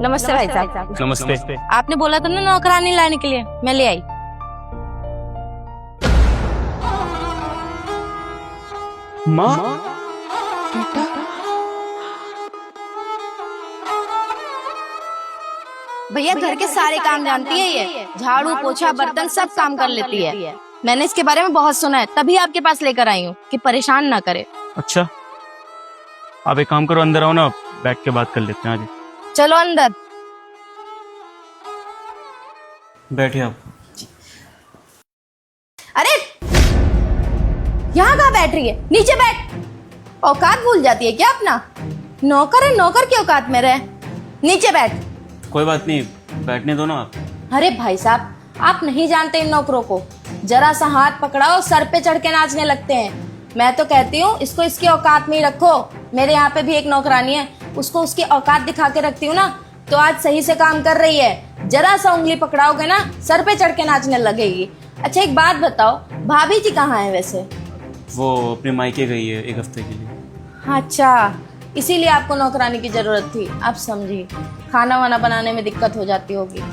नमस्ते भाई साहब। नमस्ते। आपने बोला था ना नौकरानी लाने के लिए, मैं ले आई। माँ, भैया घर के सारे काम जानती है ये, झाड़ू पोछा बर्तन सब काम कर लेती है। मैंने इसके बारे में बहुत सुना है, तभी आपके पास लेकर आई हूँ कि परेशान ना करे। अच्छा आप एक काम करो, अंदर आओ ना, बैठ के बात कर लेते हैं। आज चलो अंदर। बैठिए आप। अरे यहाँ कहाँ बैठ रही है? नीचे बैठ। औकात भूल जाती है क्या अपना? नौकर है, नौकर की औकात में रहे। नीचे बैठ। कोई बात नहीं, बैठने दो ना आप। अरे भाई साहब, आप नहीं जानते इन नौकरों को। जरा सा हाथ पकड़ाओ सर पे चढ़ के नाचने लगते हैं। मैं तो कहती हूँ इसको इसकी औकात में ही रखो। मेरे यहाँ पे भी एक नौकरानी है, उसको उसकी औकात दिखा के रखती हूँ ना, तो आज सही से काम कर रही है। जरा सा उंगली पकड़ाओगे ना सर पे चढ़ के नाचने लगेगी। अच्छा एक बात बताओ, भाभी जी कहाँ है वैसे? वो अपने मायके गई है 1 हफ्ते के लिए। अच्छा इसीलिए आपको नौकरानी की जरूरत थी। आप समझी, खाना वाना बनाने में दिक्कत हो जाती होगी।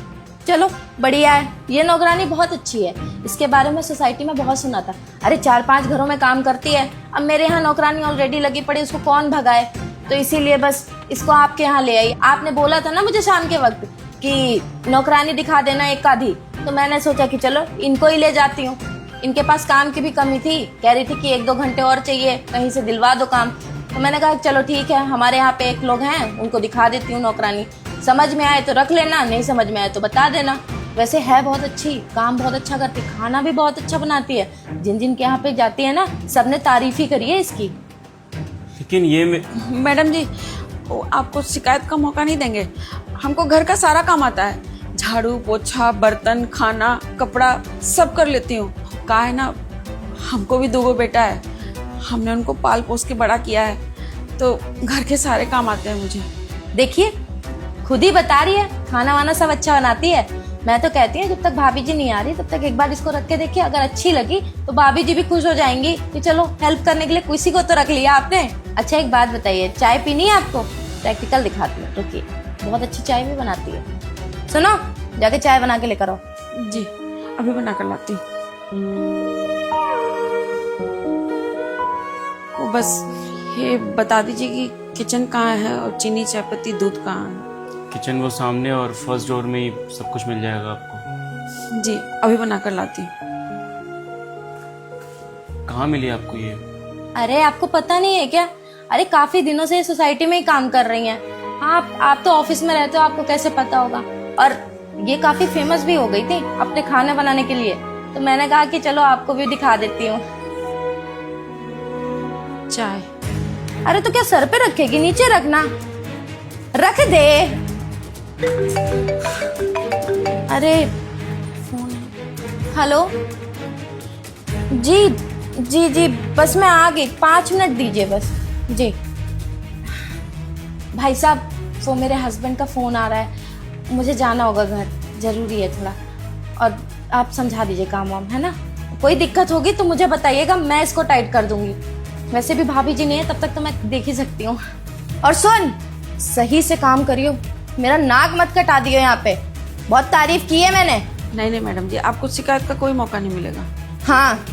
चलो बढ़िया है, ये नौकरानी बहुत अच्छी है। इसके बारे में सोसाइटी में बहुत सुना था। अरे 4-5 घरों में काम करती है। अब मेरे यहाँ नौकरानी ऑलरेडी लगी पड़ी, उसको कौन भगाए, तो इसीलिए बस इसको आपके यहाँ ले आई। आपने बोला था ना मुझे शाम के वक्त कि नौकरानी दिखा देना एक आधी, तो मैंने सोचा कि चलो इनको ही ले जाती हूँ। इनके पास काम की भी कमी थी, कह रही थी कि 1-2 घंटे और चाहिए, कहीं से दिलवा दो काम। तो मैंने कहा चलो ठीक है, हमारे यहाँ पे एक लोग हैं, उनको दिखा देती हूँ नौकरानी। समझ में आए तो रख लेना, नहीं समझ में आए तो बता देना। वैसे है बहुत अच्छी, काम बहुत अच्छा करती, खाना भी बहुत अच्छा बनाती है। जिन जिन के यहाँ पे जाती है ना, सबने तारीफ ही करी है इसकी। लेकिन ये मैडम जी, वो आपको शिकायत का मौका नहीं देंगे। हमको घर का सारा काम आता है, झाड़ू पोछा बर्तन खाना कपड़ा सब कर लेती हूँ। कहा है ना, हमको भी 2 बेटा है, हमने उनको पाल पोस के बड़ा किया है, तो घर के सारे काम आते हैं मुझे। देखिए खुद ही बता रही है खाना वाना सब अच्छा बनाती है। मैं तो कहती हूँ जब तक भाभी जी नहीं आ रही तब तक एक बार इसको रख के देखिए, अगर अच्छी लगी तो भाभी जी भी खुश हो जाएंगी कि चलो हेल्प करने के लिए किसी को तो रख लिया आपने। अच्छा एक बात बताइए, चाय पीनी है आपको? प्रैक्टिकल दिखाती हूँ, रुकिए। बहुत अच्छी चाय भी बनाती है। सुनो, जाके चाय बना के लेकर आओ। जी अभी बना कर लाती हूँ। वो बस ये बता दीजिए कि किचन कहाँ है और चीनी चायपत्ती दूध कहाँ है? किचन वो सामने और फर्स्ट डोर में ही सब कुछ मिल जाएगा आपको। जी अभी बना कर लाती हूँ। कहाँ मिली आपको ये? अरे आपको पता नहीं है क्या? अरे काफी दिनों से सोसाइटी में ही काम कर रही हैं। आप तो ऑफिस में रहते हो, आपको कैसे पता होगा। और ये काफी फेमस भी हो गई थी अपने खाना बनाने के लिए, तो मैंने कहा कि चलो आपको भी दिखा देती हूँ। चाय? अरे तो क्या सर पे रखेगी? नीचे रखना, रख दे। अरे फोन। हेलो जी जी जी, बस मैं आ गई, 5 मिनट दीजिए बस। जी भाई साहब, वो मेरे हस्बैंड का फोन आ रहा है, मुझे जाना होगा घर, जरूरी है थोड़ा। और आप समझा दीजिए काम वाम, है ना? कोई दिक्कत होगी तो मुझे बताइएगा, मैं इसको टाइट कर दूंगी। वैसे भी भाभी जी नहीं है, तब तक तो मैं देख ही सकती हूँ। और सुन, सही से काम करियो, मेरा नाक मत कटा दियो। यहाँ पे बहुत तारीफ की है मैंने। नहीं मैडम जी, आपको शिकायत का कोई मौका नहीं मिलेगा। हाँ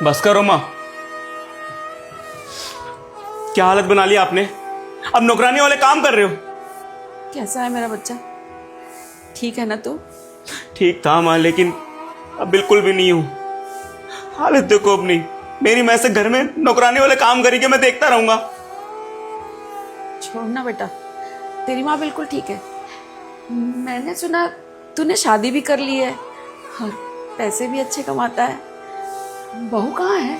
बस करो माँ, क्या हालत बना ली आपने। अब नौकरानी वाले काम कर रहे हो। कैसा है मेरा बच्चा? ठीक है ना तू? ठीक था माँ, लेकिन अब बिल्कुल भी नहीं हूं। हालत देखो अपनी मेरी। मैं ऐसे घर में नौकरानी वाले काम करेंगे, मैं देखता रहूंगा। छोड़ना बेटा, तेरी माँ बिल्कुल ठीक है। मैंने सुना तूने शादी भी कर ली है और पैसे भी अच्छे कमाता है। बहू कहाँ है?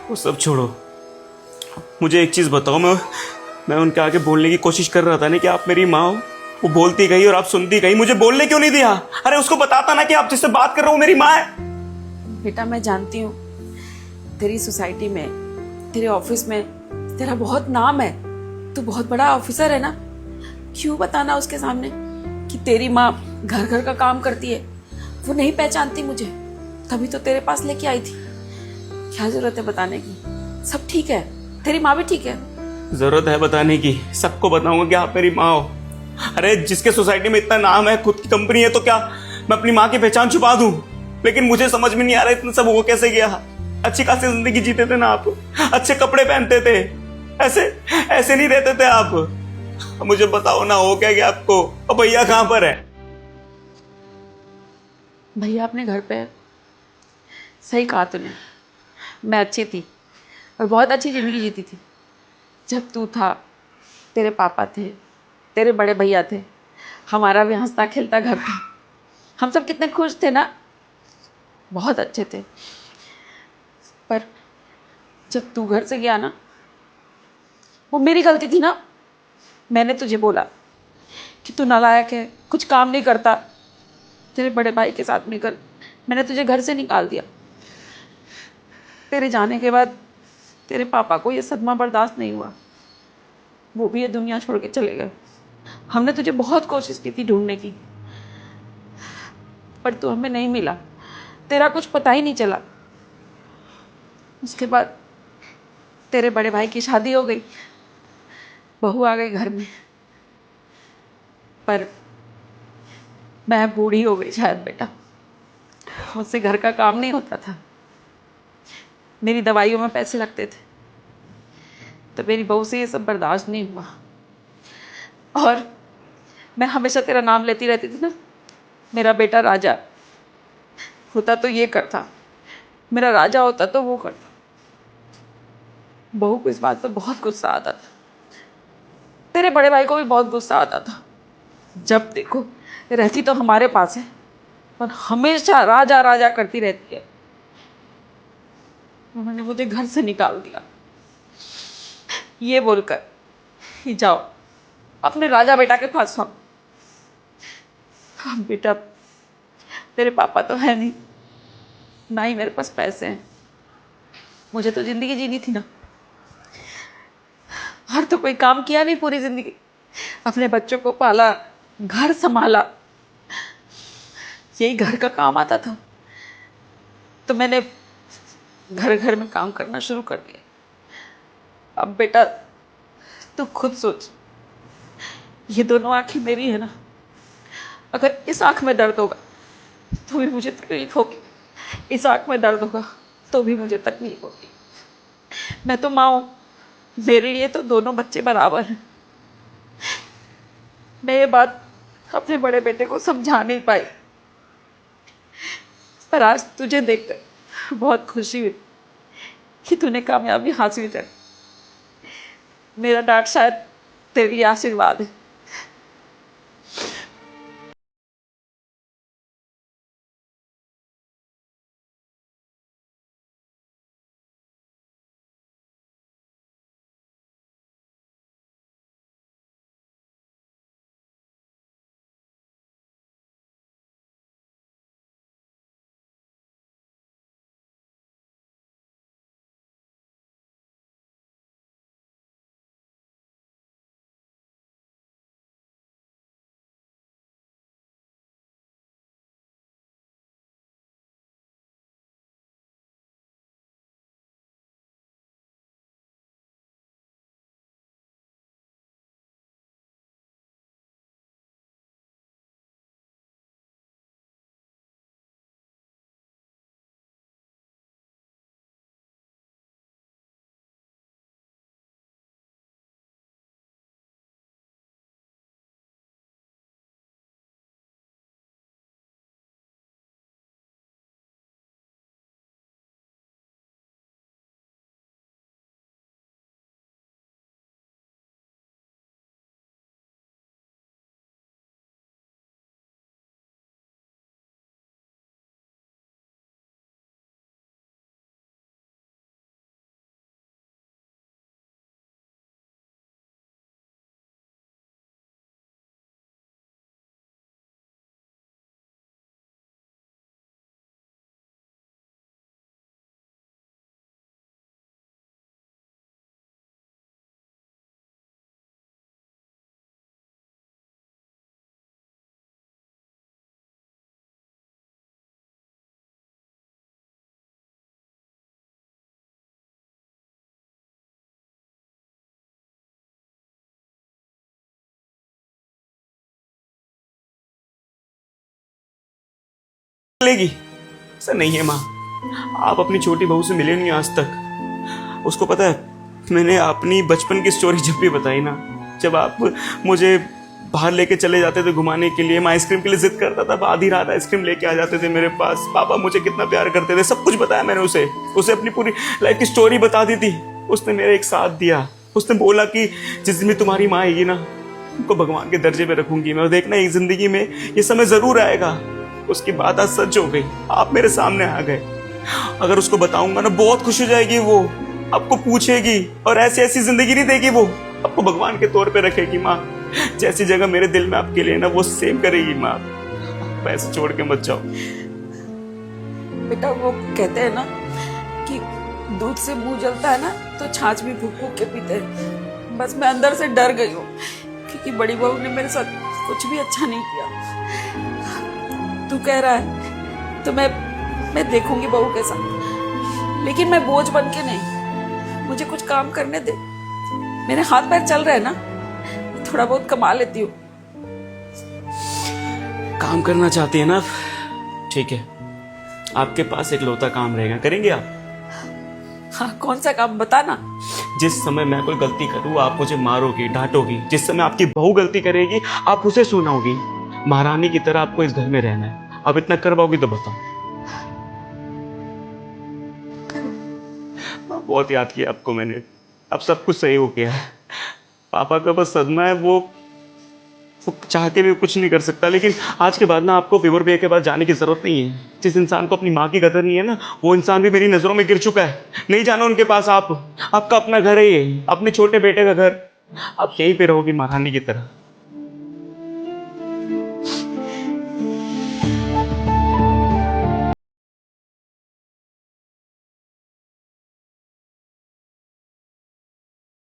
वो सब छोड़ो, मुझे एक चीज बताओ। मैं उनके आगे बोलने की कोशिश कर रहा था ना कि आप मेरी माँ हो। वो बोलती गई और आप सुनती गई, मुझे बोलने क्यों नहीं दिया? अरे उसको बताता ना कि आप जिससे बात कर रहा हूँ मेरी माँ है। बेटा मैं जानती हूँ, तेरी सोसाइटी में, तेरे ऑफिस में तेरा बहुत नाम है, तू बहुत बड़ा ऑफिसर है ना। क्यों बताना उसके सामने कि तेरी माँ घर घर का काम करती है? वो नहीं पहचानती मुझे, तभी तो तेरे पास लेके आई थी। क्या जरूरत है बताने की? सब ठीक है, तेरी माँ भी ठीक है। जरूरत है बताने की, सबको बताऊंगा कि आप मेरी माँ हो। अरे जिसके सोसाइटी में इतना नाम है, खुद की कंपनी है, तो क्या मैं अपनी माँ की पहचान छुपा दूं? लेकिन मुझे समझ में नहीं आ रहा इतना सब हो कैसे गया। अच्छी खासी जिंदगी जीते थे ना आप, अच्छे कपड़े पहनते थे, ऐसे ऐसे नहीं रहते थे आप। मुझे बताओ ना, हो क्या गया आपको? और भैया कहाँ पर है? भैया अपने घर पे है। सही कहा तूने, मैं अच्छी थी और बहुत अच्छी जिंदगी जीती थी। जब तू था, तेरे पापा थे, तेरे बड़े भैया थे, हमारा भी हंसता खेलता घर था। हम सब कितने खुश थे ना, बहुत अच्छे थे। पर जब तू घर से गया ना, वो मेरी गलती थी ना। मैंने तुझे बोला कि तू नालायक है, कुछ काम नहीं करता। तेरे बड़े भाई के साथ मिलकर मैंने तुझे घर से निकाल दिया। तेरे जाने के बाद तेरे पापा को ये सदमा बर्दाश्त नहीं हुआ, वो भी ये दुनिया छोड़ के चले गए। हमने तुझे बहुत कोशिश की थी ढूंढने की, पर तू हमें नहीं मिला, तेरा कुछ पता ही नहीं चला। उसके बाद तेरे बड़े भाई की शादी हो गई, बहू आ गई घर में। पर मैं बूढ़ी हो गई शायद बेटा, मुझसे घर का काम नहीं होता था। मेरी दवाइयों में पैसे लगते थे, तो मेरी बहू से ये सब बर्दाश्त नहीं हुआ। और मैं हमेशा तेरा नाम लेती रहती थी ना, मेरा बेटा राजा। होता तो ये करता, मेरा राजा होता तो वो करता। बहू को इस बात पर बहुत गुस्सा आता था, तेरे बड़े भाई को भी बहुत गुस्सा आता था। जब देखो रहती तो हमारे पास है, पर हमेशा राजा राजा करती रहती है। उन्होंने मुझे घर से निकाल दिया, ये बोलकर कि जाओ अपने राजा बेटा के पास रहो। अब बेटा तेरे पापा तो है नहीं, ना ही मेरे पास पैसे हैं। मुझे तो जिंदगी जीनी थी ना, और तो कोई काम किया नहीं पूरी जिंदगी। अपने बच्चों को पाला, घर संभाला, यही घर का काम आता था। तो मैंने घर घर में काम करना शुरू कर दिया। अब बेटा तू खुद सोच, ये दोनों आंखें मेरी है ना, अगर इस आंख में दर्द होगा तो भी मुझे तकलीफ होगी, इस आंख में दर्द होगा तो भी मुझे तकलीफ होगी। मैं तो माँ हूँ, मेरे लिए तो दोनों बच्चे बराबर हैं। मैं ये बात अपने बड़े बेटे को समझा नहीं पाई, पर आज तुझे देखकर बहुत खुशी हुई कि तूने कामयाबी हासिल कर। मेरा डांट शायद तेरे लिए आशीर्वाद है। लेगी। ऐसा नहीं है माँ, आप अपनी छोटी बहू से मिले नहीं आज तक। उसको पता है, मैंने अपनी बचपन की स्टोरी जब भी बताई ना, जब आप मुझे बाहर लेके चले जाते थे घुमाने के लिए, मैं आइसक्रीम के लिए जिद करता था, आधी रात आइसक्रीम लेके आ जाते थे मेरे पास, पापा मुझे कितना प्यार करते थे, सब कुछ बताया मैंने उसे अपनी पूरी लाइफ की स्टोरी बता दी थी। उसने मेरा एक साथ दिया। उसने बोला कि जिस दिन भी तुम्हारी माँ आएगी ना, उनको भगवान के दर्जे पे रखूंगी मैं, और देखना एक जिंदगी में ये समय जरूर आएगा। उसकी बात आज सच हो गई, आप मेरे सामने आ गए। अगर उसको बताऊंगा ना, बहुत खुश हो जाएगी वो, आपको पूछेगी और ऐसी ऐसी जिंदगी नहीं देगी वो, आपको भगवान के तौर पे रखेगी। माँ, जैसी जगह मेरे दिल में आपके लिए ना, वो सेम करेगी माँ। पैसे छोड़ के मत जाओ। बेटा, वो कहते हैं ना कि दूध से मुंह जलता है ना, तो छाछ भी फूक फूक के पीते हैं। बस मैं अंदर से डर गई हूँ, क्योंकि बड़ी बहू ने मेरे साथ कुछ भी अच्छा नहीं किया। तू कह रहा है तो मैं देखूंगी बहू के साथ, लेकिन मैं बोझ बन के नहीं। मुझे कुछ काम करने दे, मेरे हाथ पैर चल रहे हैं ना, थोड़ा बहुत कमा लेती हूँ। काम करना चाहती है ना, ठीक है, आपके पास एक लौता काम रहेगा, करेंगे आप? हाँ, कौन सा काम बताना। जिस समय मैं कोई गलती करूँ आप मुझे मारोगी, डांटोगी। जिस समय आपकी बहू गलती करेगी आप उसे सुनाओगी। महारानी की तरह आपको इस घर में रहना है। आप इतना कर पाओगी तो बताओ। बहुत याद किया आपको मैंने, अब सब कुछ सही हो गया है। पापा का बस सदमा है, वो चाह के भी कुछ नहीं कर सकता। लेकिन आज के बाद ना आपको फेवर भैया के पास जाने की जरूरत नहीं है। जिस इंसान को अपनी माँ की कदर नहीं है ना, वो इंसान भी मेरी नजरों में गिर चुका है। नहीं जाना उनके पास। आपका अपना घर है ये, अपने छोटे बेटे का घर। आप यहीं पे रहोगी महारानी की तरह।